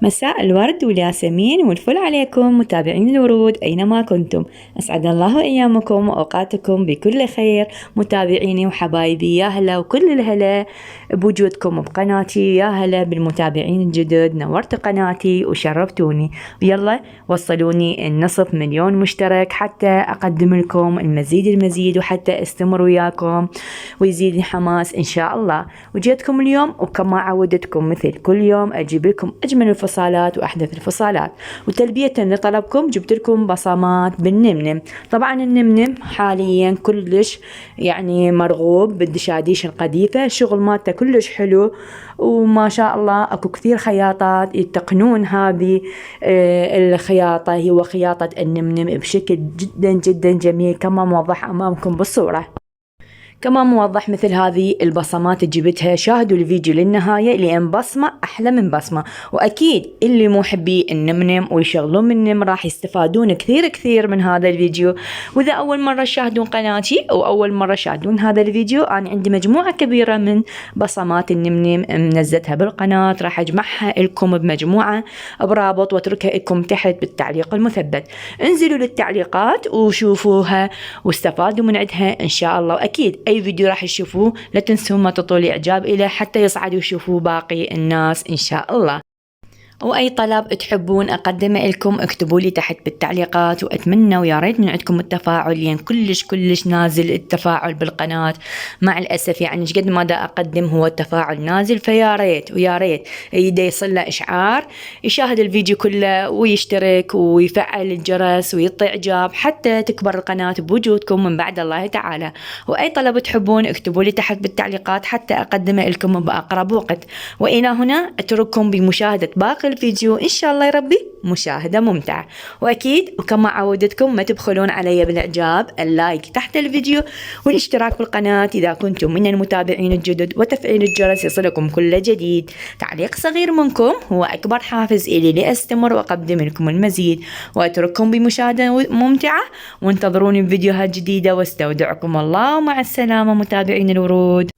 مساء الورد والياسمين والفل عليكم متابعين الورود أينما كنتم. أسعد الله أيامكم وأوقاتكم بكل خير. متابعيني وحبايبي يا هلا وكل الهلا بوجودكم بقناتي، يا هلا بالمتابعين الجدد، نورت قناتي وشرفتوني. ويلا وصلوني النصف مليون مشترك حتى أقدم لكم المزيد وحتى استمر وياكم ويزيد الحماس إن شاء الله. وجيتكم اليوم وكما عودتكم مثل كل يوم أجيب لكم أجمل الفصالات وأحدث الفصالات، وتلبية لطلبكم جبت لكم بصمات بالنمنم. طبعا النمنم حاليا كلش يعني مرغوب بالدشاديش القديفة، الشغل مالته كلش حلو وما شاء الله اكو كثير خياطات يتقنون هذه الخياطة، هو خياطة النمنم بشكل جدا جميل كما موضح أمامكم بالصورة. كما موضح مثل هذه البصمات جبتها، شاهدوا الفيديو للنهاية لأن بصمة أحلى من بصمة. وأكيد اللي محبي النمنم ويشغلون من النمنم راح يستفادون كثير من هذا الفيديو. وإذا أول مرة تشاهدون قناتي أو أول مرة تشاهدون هذا الفيديو، أنا عندي مجموعة كبيرة من بصمات النمنم منزلتها بالقناة، راح أجمعها لكم بمجموعة برابط واتركها لكم تحت بالتعليق المثبت. انزلوا للتعليقات وشوفوها واستفادوا من عندها إن شاء الله. وأكيد أي فيديو راح تشوفوه لا تنسوا ما تعطوا لي إعجاب إليه حتى يصعدوا يشوفوه باقي الناس إن شاء الله. وأي طلب تحبون أقدمه لكم اكتبوا لي تحت بالتعليقات، وأتمنى ويا ريت من عندكم التفاعل، لأن كلش نازل التفاعل بالقناة. مع الأسف يعني قد ما دا أقدم هو التفاعل نازل، فيا ريت ويا ريت يدا يصل له إشعار يشاهد الفيديو كله ويشترك ويفعل الجرس ويعطي إعجاب حتى تكبر القناة بوجودكم من بعد الله تعالى. وأي طلب تحبون اكتبوا لي تحت بالتعليقات حتى أقدمه لكم بأقرب وقت. وإلى هنا أترككم بمشاهدة باقي الفيديو إن شاء الله يربي مشاهدة ممتعة. وأكيد وكما عودتكم ما تبخلون علي بالإعجاب، اللايك تحت الفيديو والاشتراك بالقناة إذا كنتم من المتابعين الجدد، وتفعيل الجرس يصلكم كل جديد. تعليق صغير منكم هو أكبر حافز إلي لأستمر وأقدم لكم المزيد. وأترككم بمشاهدة ممتعة وانتظروني بفيديوهات جديدة، واستودعكم الله ومع السلامة متابعين الورود.